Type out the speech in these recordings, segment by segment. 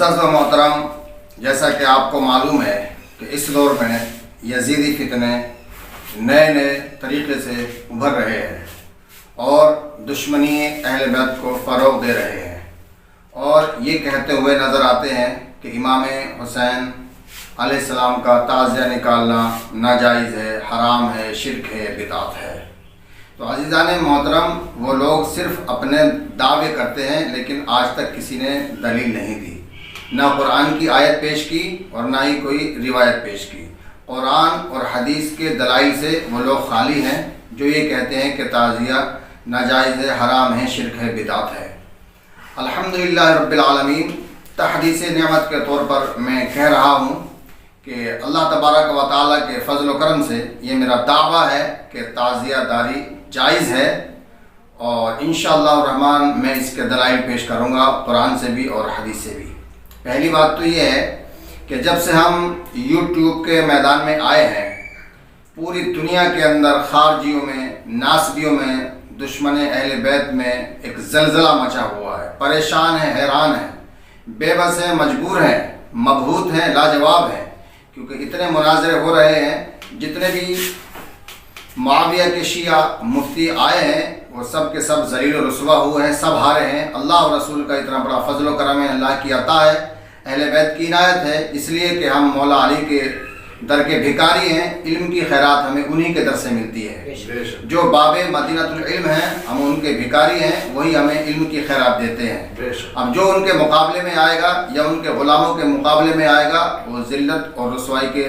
معزز و محترم، جیسا کہ آپ کو معلوم ہے کہ اس دور میں یزیدی فتنے نئے طریقے سے ابھر رہے ہیں اور دشمنی اہل بیت کو فروغ دے رہے ہیں، اور یہ کہتے ہوئے نظر آتے ہیں کہ امام حسین علیہ السلام کا تعزیہ نکالنا ناجائز ہے، حرام ہے، شرک ہے، بدعت ہے۔ تو عزیزان محترم، وہ لوگ صرف اپنے دعوے کرتے ہیں لیکن آج تک کسی نے دلیل نہیں دی، نہ قرآن کی آیت پیش کی اور نہ ہی کوئی روایت پیش کی۔ قرآن اور حدیث کے دلائل سے وہ لوگ خالی ہیں جو یہ کہتے ہیں کہ تعزیہ ناجائز ہے، حرام ہے، شرک ہے، بدعت ہے۔ الحمدللہ رب العالمین، تحدیث نعمت کے طور پر میں کہہ رہا ہوں کہ اللہ تبارک و تعالیٰ کے فضل و کرم سے یہ میرا دعویٰ ہے کہ تعزیہ داری جائز ہے، اور انشاءاللہ الرحمن میں اس کے دلائل پیش کروں گا قرآن سے بھی اور حدیث سے بھی۔ پہلی بات تو یہ ہے کہ جب سے ہم یوٹیوب کے میدان میں آئے ہیں، پوری دنیا کے اندر خارجیوں میں، ناسبیوں میں، دشمن اہل بیت میں ایک زلزلہ مچا ہوا ہے۔ پریشان ہیں، حیران ہیں، بے بس ہیں، مجبور ہیں، مبہوت ہیں، لاجواب ہیں، کیونکہ اتنے مناظرے ہو رہے ہیں۔ جتنے بھی معاویہ کے شیعہ مفتی آئے ہیں وہ سب کے سب ذلیل و رسوا ہوئے ہیں، سب ہارے ہیں۔ اللہ اور رسول کا اتنا بڑا فضل و کرم ہے، اللہ کی عطا ہے، اہل بیت کی عنایت ہے، اس لیے کہ ہم مولا علی کے در کے بھکاری ہیں۔ علم کی خیرات ہمیں انہی کے در سے ملتی ہے، جو باب مدینہ العلم ہیں، ہم ان کے بھکاری ہیں، وہی ہمیں علم کی خیرات دیتے ہیں۔ اب جو ان کے مقابلے میں آئے گا یا ان کے غلاموں کے مقابلے میں آئے گا، وہ ذلت اور رسوائی کے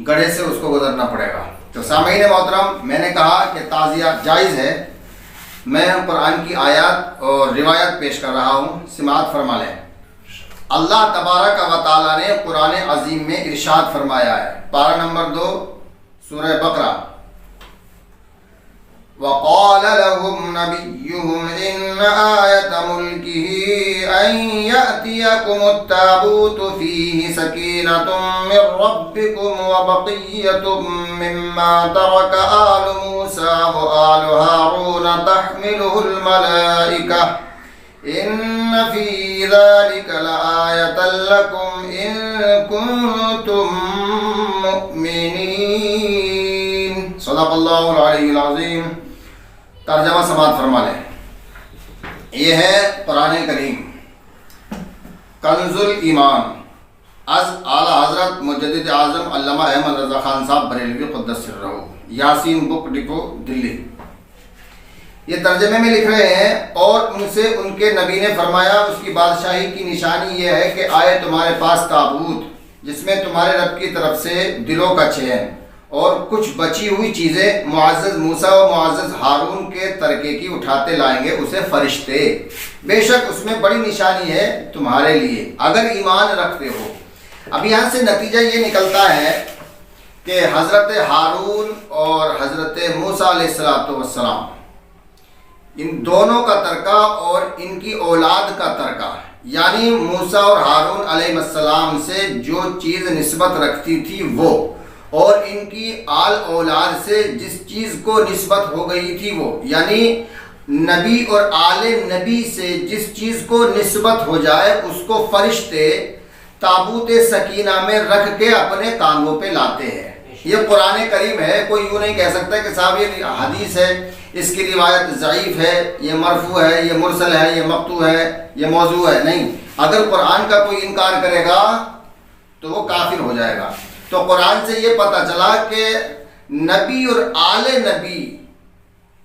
گڑھے سے اس کو گزرنا پڑے گا۔ تو سامعین محترم، میں نے کہا کہ تعزیہ جائز ہے۔ میں قرآن کی آیات اور روایت پیش کر رہا ہوں، سماعت فرما لیں۔ اللہ تبارک و تعالیٰ نے قرآن عظیم میں ارشاد فرمایا ہے، پارہ نمبر 2 سورہ بقرہ، وَقَالَ لَهُمْ نَبِيُّهُمْ إِنَّ آيَةَ مُلْكِهِ أَن يَأْتِيَكُمُ التَّابُوتُ فِيهِ سَكِينَةٌ مِّن رَّبِّكُمْ وَبَقِيَّةٌ مِّمَّا تَرَكَ آلُ مُوسَىٰ وَآلُ هَارُونَ تَحْمِلُهُ الْمَلَائِكَةُ إِنَّ فِي ذَلِكَ لَآيَةً لَّكُمْ إِن كُنتُم مُّؤْمِنِينَ۔ صدق اللہ العلی العظیم۔ ترجمہ سماعت فرما لیں۔ یہ ہے قرآن کریم، کنز الایمان، از اعلیٰ حضرت مجدد اعظم علامہ احمد رضا خان صاحب بریلوی قدس سرہ، یاسین بک ڈپو، دلی۔ یہ ترجمے میں لکھ رہے ہیں، اور ان سے ان کے نبی نے فرمایا، اس کی بادشاہی کی نشانی یہ ہے کہ آئے تمہارے پاس تابوت جس میں تمہارے رب کی طرف سے دلوں کا چین اور کچھ بچی ہوئی چیزیں معزز موسیٰ و معزز ہارون کے ترکے کی اٹھاتے لائیں گے اسے فرشتے، بے شک اس میں بڑی نشانی ہے تمہارے لیے اگر ایمان رکھتے ہو۔ اب یہاں سے نتیجہ یہ نکلتا ہے کہ حضرت ہارون اور حضرت موسیٰ علیہ السلام، ان دونوں کا ترکہ اور ان کی اولاد کا ترکہ، یعنی موسیٰ اور ہارون علیہ السلام سے جو چیز نسبت رکھتی تھی وہ، اور ان کی آل اولاد سے جس چیز کو نسبت ہو گئی تھی وہ، یعنی نبی اور آل نبی سے جس چیز کو نسبت ہو جائے اس کو فرشتے تابوت سکینہ میں رکھ کے اپنے کاندھوں پہ لاتے ہیں۔ یہ قرآن کریم ہے، کوئی یوں نہیں کہہ سکتا کہ صاحب یہ حدیث ہے، اس کی روایت ضعیف ہے، یہ مرفوع ہے، یہ مرسل ہے، یہ مقطوع ہے، یہ موضوع ہے۔ نہیں، اگر قرآن کا کوئی انکار کرے گا تو وہ کافر ہو جائے گا۔ تو قرآن سے یہ پتہ چلا کہ نبی اور آل نبی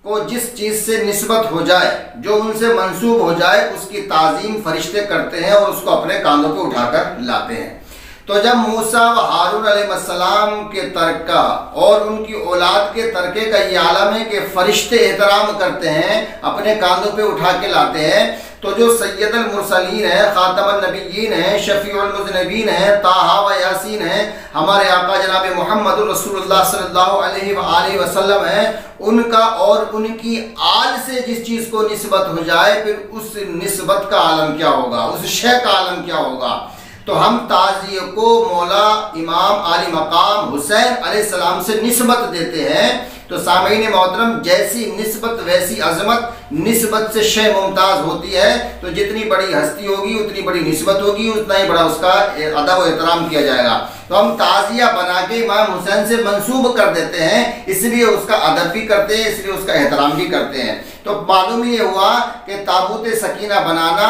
کو جس چیز سے نسبت ہو جائے، جو ان سے منسوب ہو جائے، اس کی تعظیم فرشتے کرتے ہیں اور اس کو اپنے کاندھوں پہ اٹھا کر لاتے ہیں۔ تو جب موسیٰ و ہارون علیہ السلام کے ترکہ اور ان کی اولاد کے ترکے کا یہ عالم ہے کہ فرشتے احترام کرتے ہیں، اپنے کاندھوں پہ اٹھا کے لاتے ہیں، تو جو سید المرسلین ہیں، خاتم النبیین ہیں، شفیع المذنبین ہیں، طٰہٰ و یاسین ہیں، ہمارے آقا جناب محمد رسول اللہ صلی اللہ علیہ وآلہ وسلم ہیں، ان کا اور ان کی آل سے جس چیز کو نسبت ہو جائے پھر اس نسبت کا عالم کیا ہوگا، اس شے کا عالم کیا ہوگا۔ تو ہم تعزیہ کو مولا امام عالی مقام حسین علیہ السلام سے نسبت دیتے ہیں۔ تو سامعین محترم، جیسی نسبت ویسی عظمت، نسبت سے شے ممتاز ہوتی ہے تو جتنی بڑی ہستی ہوگی اتنی بڑی نسبت ہوگی، اتنا ہی بڑا اس کا ادب و احترام کیا جائے گا۔ تو ہم تعزیہ بنا کے امام حسین سے منسوب کر دیتے ہیں، اس لیے اس کا ادب بھی کرتے ہیں، اس لیے اس کا احترام بھی کرتے ہیں۔ تو معلوم یہ ہوا کہ تابوت سکینہ بنانا،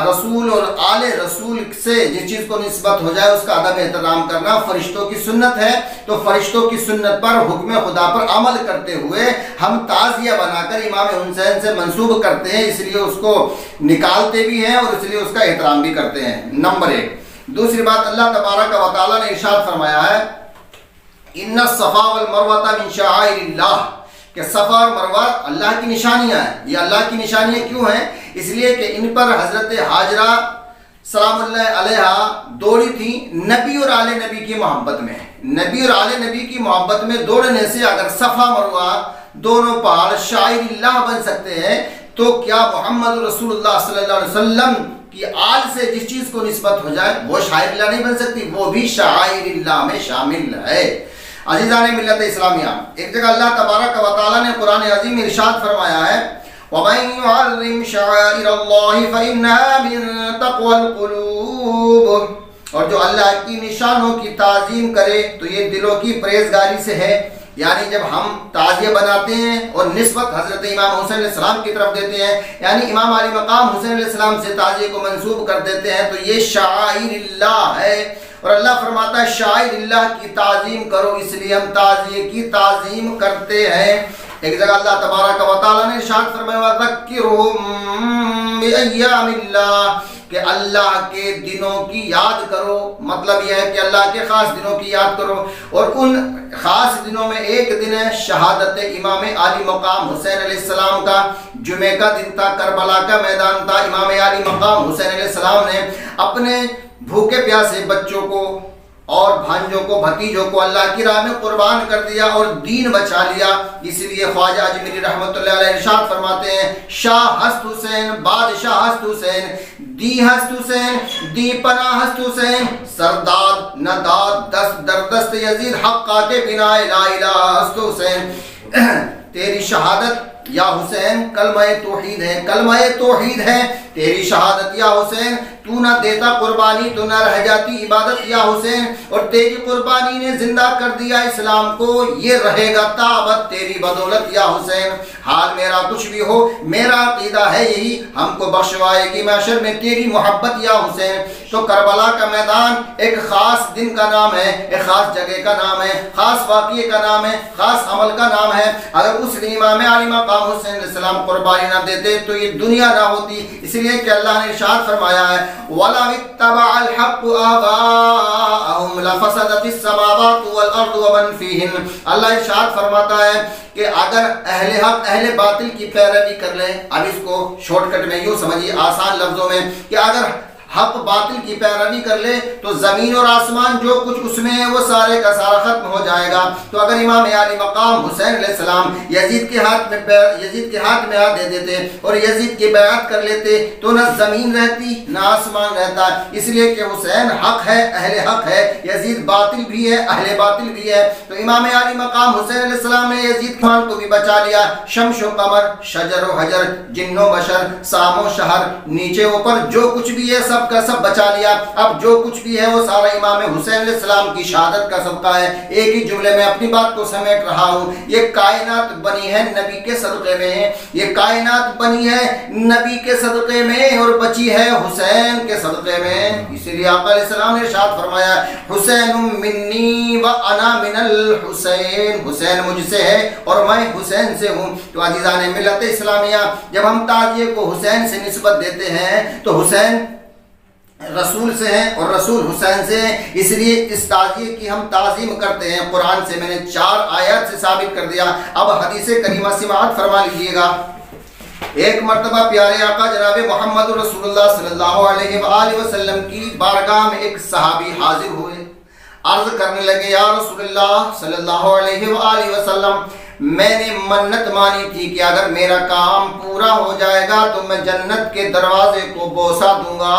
رسول اور آل رسول سے جس چیز کو نسبت ہو جائے اس کا ادب احترام کرنا فرشتوں کی سنت ہے۔ تو فرشتوں کی سنت پر، حکم خدا پر عمل کرتے ہوئے ہم تعزیہ بنا کر امام حسین سے منسوب کرتے ہیں، اس لیے اس کو نکالتے بھی ہیں اور اس لیے اس کا احترام بھی کرتے ہیں۔ نمبر 1۔ دوسری بات، اللہ تبارک و تعالیٰ نے ارشاد فرمایا ہے ان الصفا والمروہ من شعائر اللہ، کہ صفا اور مروہ اللہ کی نشانیاں ہیں۔ یہ اللہ کی نشانیاں کیوں ہیں؟ اس لیے کہ ان پر حضرت ہاجرہ سلام اللہ علیہا دوڑی تھی نبی اور آل نبی کی محبت میں۔ نبی اور آل نبی کی محبت میں دوڑنے سے اگر صفا مروہ دونوں پہاڑ شاعر اللہ بن سکتے ہیں تو کیا محمد رسول اللہ صلی اللہ علیہ وسلم کی آل سے جس چیز کو نسبت ہو جائے وہ شاعر اللہ نہیں بن سکتی؟ وہ بھی شاعر اللہ میں شامل ہے۔ عزیزان ملت اسلامیہ، ایک جگہ اللہ تبارک و تعالیٰ نے قرآن عظیم میں ارشاد فرمایا ہے وَمَن يُعَظِّمْ شَعَائِرَ اللَّهِ فَإِنَّهَا مِن تَقْوَى الْقُلُوبِ، اور جو اللہ کی نشانوں کی تعظیم کرے تو یہ دلوں کی پرہیزگاری سے ہے۔ یعنی جب ہم تعزیہ بناتے ہیں اور نسبت حضرت امام حسین علیہ السلام کی طرف دیتے ہیں، یعنی امام علی مقام حسین علیہ السلام سے تعزیہ کو منسوب کر دیتے ہیں، تو یہ شعائر اللہ ہے۔ اور اللہ فرماتا ہے شاعر اللہ کی تعظیم کرو، اس لیے ہم تعزیے کی تعظیم کرتے ہیں۔ ایک جگہ اللہ تبارک و تعالیٰ نے ارشاد فرمایا وَذَكِّرْهُم بِأَيَّامِ اللَّهِ، کہ اللہ کے دنوں کی یاد کرو۔ مطلب یہ ہے کہ اللہ کے خاص دنوں کی یاد کرو، اور ان خاص دنوں میں ایک دن ہے شہادت امام علی مقام حسین علیہ السلام کا۔ جمعہ کا دن تھا، کربلا کا میدان تھا، امام علی مقام حسین علیہ السلام نے اپنے بھوکے پیاسے بچوں کو اور بھانجوں کو، بھتیجوں کو اللہ کی راہ میں قربان کر دیا اور دین بچا لیا۔ اس لیے خواجہ اجمیری رحمۃ اللہ علیہ ارشاد فرماتے ہیں شاہ ہست حسین، بادشاہ ہست حسین، دی ہست حسین، دی پناہ ہست حسین، سرداد نداد دست در دست یزید حقا کے بنا لا الہ ہست حسین۔ تیری شہادت یا حسین کلمہ توحید ہے، کلمہ توحید ہے تیری شہادت یا حسین، تو نہ دیتا قربانی تو نہ رہ جاتی عبادت یا حسین، اور تیری قربانی نے زندہ کر دیا اسلام کو، یہ رہے گا تابت تیری بدولت یا حسین۔ حال میرا کچھ بھی ہو میرا عقیدہ ہے یہی، ہم کو بخشوائے گی محشر میں تیری محبت یا حسین۔ تو کربلا کا میدان ایک خاص دن کا نام ہے، ایک خاص جگہ کا نام ہے، خاص واقعے کا نام ہے، خاص عمل کا نام ہے۔ اگر اس دن امام علی مقام حسین علیہ السلام قربانی نہ دیتے تو یہ دنیا نہ ہوتی۔ اس لیے کہ اللہ نے ارشاد فرمایا ہے وَلَوِ اتَّبَعَ الْحَقُّ آبَاءَهُمْ لَفَسَدَتِ السَّمَاوَاتُ وَالْأَرْضُ وَمَنْ فِيهِنْ۔ اللہ ارشاد فرماتا ہے کہ اگر اہل حق اہل باطل کی پیروی کر لیں، اب اس کو شارٹ کٹ میں یوں سمجھیے آسان لفظوں میں کہ اگر حق باطل کی پیروی کر لے تو زمین اور آسمان جو کچھ اس میں ہے وہ سارے کا سارا ختم ہو جائے گا۔ تو اگر امام علی مقام حسین علیہ السلام یزید کے ہاتھ میں ہاتھ دے دیتے اور یزید کی بیعت کر لیتے تو نہ زمین رہتی نہ آسمان رہتا۔ اس لیے کہ حسین حق ہے، اہل حق ہے، یزید باطل بھی ہے، اہل باطل بھی ہے۔ تو امام علی مقام حسین علیہ السلام نے یزید خان کو بھی بچا لیا، شمس و قمر، شجر و حجر، جن و بشر، سام و شہر، نیچے اوپر جو کچھ بھی ہے سب کا سب بچا لیا۔ اب جو کچھ بھی ہے وہ سارا امام حسین علیہ السلام کی شہادت کا صدقہ ہے۔ ایک ہی جملے میں اپنی بات کو سمیٹ رہا ہوں، یہ کائنات بنی ہے نبی کے صدقے میں، یہ کائنات بنی ہے نبی کے صدقے میں اور بچی ہے حسین کے صدقے میں۔ اسی لیے آقا علیہ السلام نے ارشاد فرمایا حسین منی و انا من الحسین، حسین مجھ سے ہے اور میں حسین سے ہوں۔ تو عزیزان ملت اسلامیہ، جب ہم تعزیے کو حسین سے نسبت دیتے ہیں تو حسین رسول سے ہیں اور رسول حسین سے ہیں، اس لیے اس تعزیے کی ہم تعظیم کرتے ہیں۔ قرآن سے میں نے 4 آیات سے ثابت کر دیا، اب حدیث کریمہ سماعت فرما لیجیے گا۔ ایک مرتبہ پیارے آقا جناب محمد رسول اللہ صلی اللہ علیہ وآلہ وسلم کی بارگاہ میں ایک صحابی حاضر ہوئے، عرض کرنے لگے یا رسول اللہ صلی اللہ علیہ وآلہ وسلم میں نے منت مانی تھی کہ اگر میرا کام پورا ہو جائے گا تو میں جنت کے دروازے کو بوسہ دوں گا۔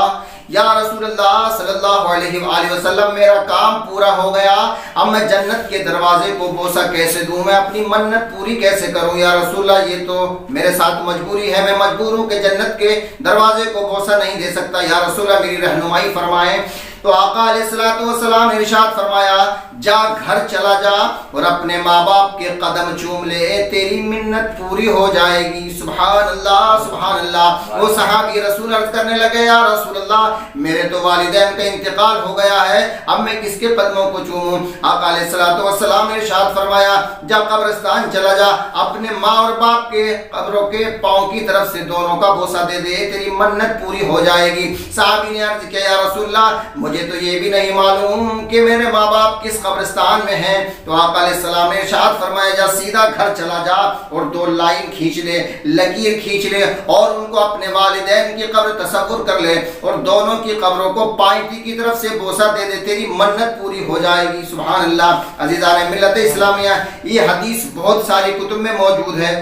یا رسول اللہ صلی اللہ علیہ وآلہ وسلم میرا کام پورا ہو گیا، اب میں جنت کے دروازے کو بوسہ کیسے دوں، میں اپنی منت پوری کیسے کروں؟ یا رسول اللہ یہ تو میرے ساتھ مجبوری ہے، میں مجبور ہوں کہ جنت کے دروازے کو بوسہ نہیں دے سکتا، یا رسول اللہ میری رہنمائی فرمائیں۔ تو آقا علیہ السلام نے ارشاد فرمایا جا گھر چلا جا اور اپنے ماں باپ کے قدم چوم لے، تیری منت پوری ہو جائے گی۔ سبحان اللہ سبحان اللہ۔ وہ صحابی رسول عرض کرنے لگے یا رسول اللہ میرے تو والدین کا انتقال ہو گیا ہے، اب میں کس کے قدموں کو چوموں؟ آقا علیہ السلام نے ارشاد فرمایا جا قبرستان چلا جا، اپنے ماں اور باپ کے قبروں کے پاؤں کی طرف سے دونوں کا بوسہ دے دے، تیری منت پوری ہو جائے گی۔ صحابی نے عرض کیا یا رسول اللہ مجھے تو یہ بھی نہیں معلوم کہ میرے ماں باپ کس قبرستان میں ہیں۔ تو آقا علیہ السلام نے ارشاد فرمایا جا سیدھا گھر چلا جا اور 2 لائن کھینچ لے، لکیر کھینچ لے اور ان کو اپنے والدین کی قبر تصور کر لے اور دونوں کی قبروں کو پائنٹی کی طرف سے بوسہ دے دے، تیری منت پوری ہو جائے گی۔ سبحان اللہ۔ عزیزان ملت اسلامیہ، یہ حدیث بہت ساری کتب میں موجود ہے،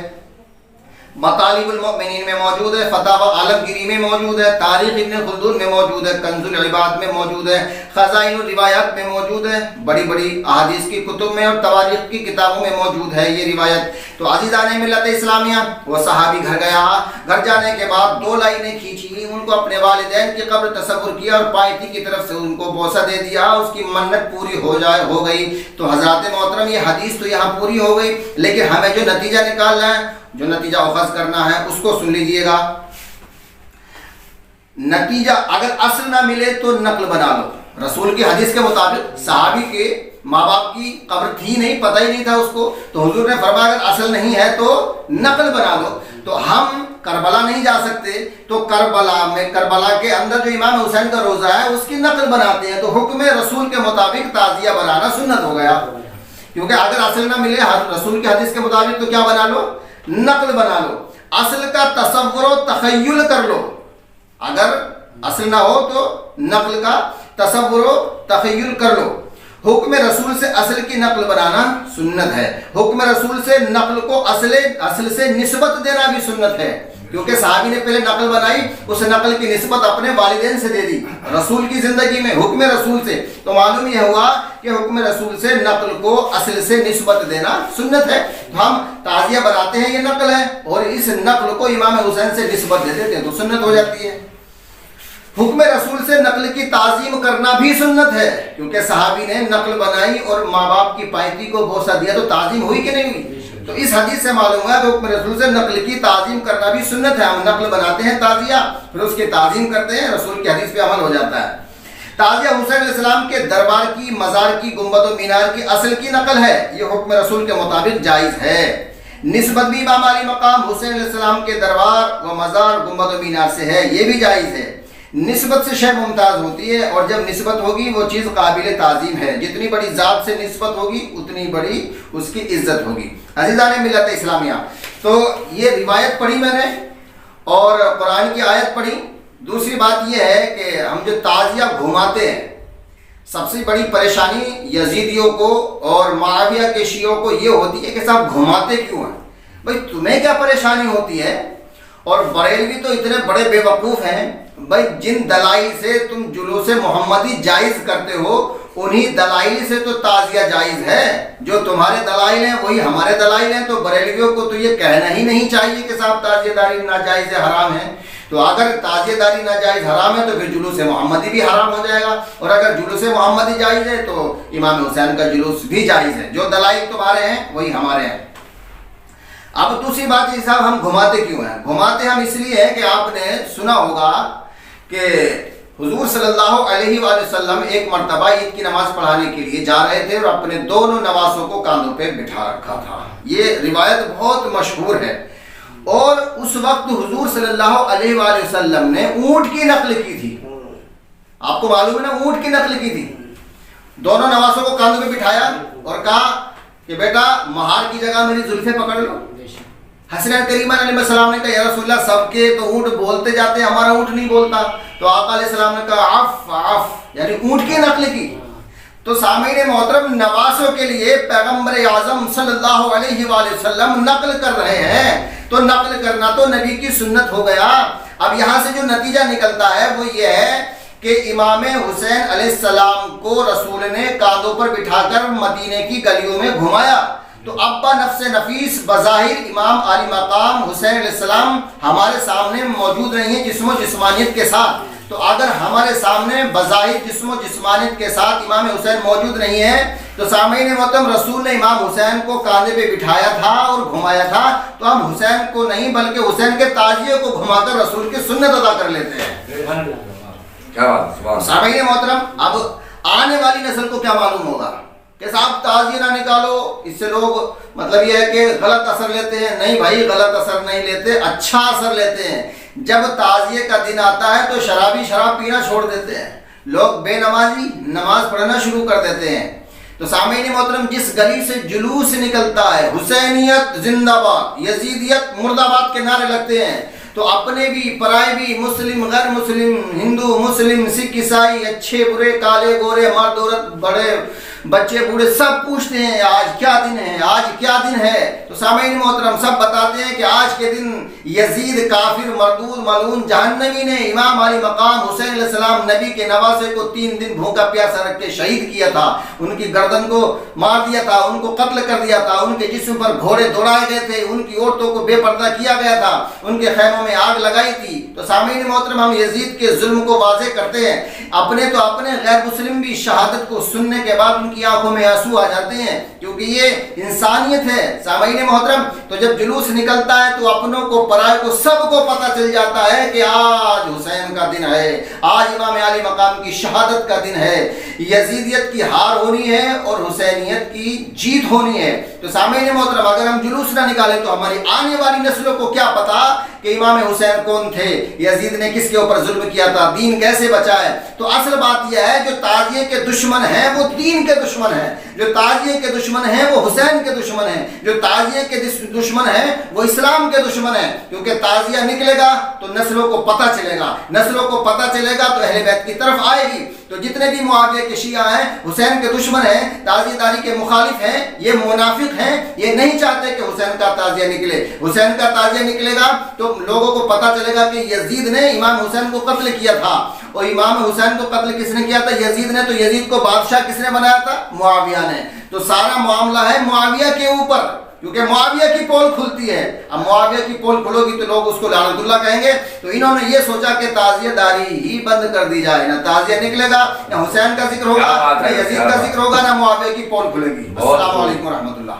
مطالب المؤمنین میں موجود ہے، فتاوی عالمگیری میں موجود ہے، تاریخ ابن خلدون میں موجود ہے، کنز العباد میں موجود ہے، خزائن الروایات میں موجود ہے، بڑی بڑی احادیث کی کتب میں اور تواریخ کی کتابوں میں موجود ہے یہ روایت۔ تو عزیزان ملت اسلامیہ، وہ صحابی گھر گیا، گھر جانے کے بعد 2 لائنیں کھینچی، ان کو اپنے والدین کی قبر تصور کیا اور پائتی کی طرف سے ان کو بوسہ دے دیا، اس کی منت پوری ہو گئی۔ تو حضرات محترم یہ حدیث تو یہاں پوری ہو گئی، لیکن ہمیں جو نتیجہ نکالنا ہے، جو نتیجہ اخذ کرنا ہے اس کو سن لیجئے گا۔ نتیجہ اگر اصل نہ ملے تو نقل بنا لو۔ رسول کی حدیث کے مطابق صحابی کے ماں باپ کی قبر تھی نہیں، پتہ ہی نہیں تھا اس کو، تو حضور نے فرمایا اگر اصل نہیں ہے تو نقل بنا لو۔ تو ہم کربلا نہیں جا سکتے، تو کربلا کے اندر جو امام حسین کا روزہ ہے اس کی نقل بناتے ہیں، تو حکم رسول کے مطابق تعزیہ بنانا سنت ہو گیا، کیونکہ اگر اصل نہ ملے رسول کی حدیث کے مطابق تو کیا بنا لو؟ نقل بنا لو، اصل کا تصور و تخیل کر لو۔ اگر اصل نہ ہو تو نقل کا تصور و تخیل کر لو۔ حکم رسول سے اصل کی نقل بنانا سنت ہے، حکم رسول سے نقل کو اصل سے نسبت دینا بھی سنت ہے، کیونکہ صحابی نے پہلے نقل بنائی، اس نقل کی نسبت اپنے والدین سے دے دی رسول کی زندگی میں حکم رسول سے، تو معلوم یہ ہوا کہ حکم رسول سے نقل کو اصل سے نسبت دینا سنت ہے۔ ہم تعزیہ بناتے ہیں، یہ نقل ہے، اور اس نقل کو امام حسین سے نسبت دے دیتے ہیں تو سنت ہو جاتی ہے۔ حکم رسول سے نقل کی تعظیم کرنا بھی سنت ہے، کیونکہ صحابی نے نقل بنائی اور ماں باپ کی پائتی کو بوسہ دیا، تو تعظیم ہوئی کہ نہیں ہوئی؟ تو اس حدیث سے معلوم ہوا کہ حکم رسول سے نقل کی تعظیم کرنا بھی سنت ہے۔ ہم نقل بناتے ہیں تعزیہ، پھر اس کی تعظیم کرتے ہیں، رسول کی حدیث پہ عمل ہو جاتا ہے۔ تعزیہ حسین علیہ السلام کے دربار کی، مزار کی، گنبد و مینار کی اصل کی نقل ہے، یہ حکم رسول کے مطابق جائز ہے۔ نسبت بھی امام علی مقام حسین علیہ السلام کے دربار و مزار، گنبد و مینار سے ہے، یہ بھی جائز ہے۔ نسبت سے شے ممتاز ہوتی ہے، اور جب نسبت ہوگی وہ چیز قابل تعظیم ہے، جتنی بڑی ذات سے نسبت ہوگی اتنی بڑی اس کی عزت ہوگی۔ عزیزان ملت اسلامیہ، تو یہ روایت پڑھی میں نے اور قرآن کی آیت پڑھی۔ دوسری بات یہ ہے کہ ہم جو تعزیہ گھماتے ہیں، سب سے بڑی پریشانی یزیدیوں کو اور معاویہ کے شیعوں کو یہ ہوتی ہے کہ صاحب گھماتے کیوں ہیں؟ بھائی تمہیں کیا پریشانی ہوتی ہے؟ اور بریلوی تو اتنے بڑے بے وقوف ہیں، بھائی جن دلائل سے تم جلوس محمدی جائز کرتے ہو انہی دلائل سے تو تعزیہ جائز ہے، جو تمہارے دلائل ہیں وہی ہمارے دلائل ہیں، تو بریلویوں کو تو یہ کہنا ہی نہیں چاہیے کہ صاحب تعزیہ داری ناجائز ہے، حرام ہے۔ تو اگر تعزیہ داری ناجائز حرام ہے تو پھر جلوس محمدی بھی حرام ہو جائے گا، اور اگر جلوس محمدی جائز ہے تو امام حسین کا جلوس بھی جائز ہے، جو دلائل تمہارے ہیں وہی ہمارے ہیں۔ اب دوسری بات یہ صاحب ہم گھماتے کیوں ہیں؟ گھماتے ہم اس لیے ہیں کہ آپ نے سنا ہوگا کہ حضور صلی اللہ علیہ وآلہ وسلم ایک مرتبہ عید کی نماز پڑھانے کے لیے جا رہے تھے اور اپنے دونوں نواسوں کو کاندھوں پہ بٹھا رکھا تھا، یہ روایت بہت مشہور ہے۔ اور اس وقت حضور صلی اللہ علیہ وآلہ وسلم نے اونٹ کی نقل کی تھی، آپ کو معلوم ہے نا، اونٹ کی نقل کی تھی۔ دونوں نواسوں کو کاندھوں پہ بٹھایا اور کہا کہ بیٹا مہار کی جگہ میری زلفیں پکڑ لو۔ حسنین کریمہ علیہ السلام نے کہا یا رسول اللہ سب کے تو اونٹ بولتے جاتے ہیں، ہمارا اونٹ نہیں بولتا۔ تو آقا علیہ السلام نے کہا عف عف، یعنی اونٹ کی نقل کی۔ تو سامعین محترم نوازوں کے لیے پیغمبر اعظم صلی اللہ علیہ وآلہ وسلم نقل کر رہے ہیں، تو نقل کرنا تو نبی کی سنت ہو گیا۔ اب یہاں سے جو نتیجہ نکلتا ہے وہ یہ ہے کہ امام حسین علیہ السلام کو رسول نے کاندھوں پر بٹھا کر مدینے کی گلیوں میں گھمایا، تو ابا نفس نفیس بظاہر امام علی مقام حسین علیہ السلام ہمارے سامنے موجود نہیں ہیں جسم و جسمانیت کے ساتھ۔ تو اگر ہمارے سامنے بظاہر جسم و جسمانیت کے ساتھ امام حسین موجود نہیں ہے، تو سامعین محترم رسول نے امام حسین کو کاندھے پہ بٹھایا تھا اور گھمایا تھا، تو ہم حسین کو نہیں بلکہ حسین کے تعزیے کو گھما کر رسول کی سنت ادا کر لیتے ہیں۔ کیا بات، سامعین محترم اب آنے والی نسل کو کیا معلوم ہوگا کہ صاحب تعزیہ نہ نکالو، اس سے لوگ مطلب یہ ہے کہ غلط اثر لیتے ہیں۔ نہیں بھائی، غلط اثر نہیں لیتے، اچھا اثر لیتے ہیں۔ جب تعزیے کا دن آتا ہے تو شرابی شراب پینا چھوڑ دیتے ہیں، لوگ بے نمازی نماز پڑھنا شروع کر دیتے ہیں۔ تو سامعین محترم جس گلی سے جلوس نکلتا ہے حسینیت زندہ باد، یزیدیت مرد آباد کے نعرے لگتے ہیں، تو اپنے بھی پرائے بھی، مسلم غیر مسلم، ہندو مسلم، سکھ عیسائی، اچھے برے، کالے گورے، مرد عورت، بڑے بچے بوڑھے، سب پوچھتے ہیں آج کیا دن ہے، آج کیا دن ہے۔ تو سامعین محترم سب بتاتے ہیں کہ آج کے دن یزید کافر مردود ملعون جہنمی نے امام علی مقام حسین علیہ السلام نبی کے نواسے کو 3 دن بھوکا پیاسا رکھ کے شہید کیا تھا، ان کی گردن کو مار دیا تھا، ان کو قتل کر دیا تھا، ان کے جسم پر گھوڑے دوڑائے گئے تھے، ان کی عورتوں کو بے پردہ کیا گیا تھا، ان کے خیموں میں آگ لگائی تھی۔ تو سامعین محترم ہم یزید کے ظلم کو واضح کرتے ہیں، اپنے تو اپنے غیر مسلم بھی شہادت کو سننے کے بعد ان کی آنکھوں میں آنسو آ جاتے ہیں، کیونکہ یہ انسانیت ہے۔ سامعین محترم تو جب جلوس نکلتا ہے تو اپنوں کو پرائے کو سب کو پتہ چل جاتا ہے کہ آج حسین کا دن ہے، آج امام علی مقام کی شہادت کا دن ہے، یزیدیت کی ہار ہونی ہے اور حسینیت کی جیت ہونی ہے۔ تو سامعین محترم اگر ہم جلوس نہ نکالیں تو ہماری آنے والی نسلوں کو کیا پتا کہ امام حسین کون تھے، یزید نے کس کے اوپر ظلم کیا تھا، دین کیسے بچا ہے۔ تو اصل بات یہ ہے جو تعزیے کے دشمن ہیں وہ دین کے دشمن ہیں، جو تعزیے کے دشمن ہیں وہ حسین کے دشمن ہیں، جو تعزیے کے دشمن ہیں وہ اسلام کے دشمن ہیں، کیونکہ تعزیہ نکلے گا تو نسلوں کو پتہ چلے گا، نسلوں کو پتہ چلے گا تو اہل بیت کی طرف آئے گی۔ تو جتنے بھی معاویہ کے شیعہ ہیں، حسین کے دشمن ہیں، تعزیہ داری کے مخالف ہیں، یہ منافق ہیں، یہ نہیں چاہتے کہ حسین کا تعزیہ نکلے۔ حسین کا تعزیہ نکلے گا تو لوگوں کو پتہ چلے گا کہ یزید نے امام حسین کو قتل کیا تھا، اور امام حسین کو قتل کس نے کیا تھا؟ یزید نے۔ تو یزید کو بادشاہ کس نے بنایا تھا؟ معاویہ نے۔ تو سارا معاملہ ہے معاویہ کے اوپر، کیونکہ معاویہ کی پول کھلتی ہے۔ اب معاویہ کی پول کھلو گی تو لوگ اس کو لعنت اللہ کہیں گے۔ تو انہوں نے یہ سوچا کہ تعزیہ داری ہی بند کر دی جائے، نہ تعزیہ نکلے گا، نہ حسین کا ذکر ہوگا، نہ یزید کا ذکر ہوگا، نہ معاویہ کی پول کھلے گی۔ السلام علیکم ورحمۃ اللہ۔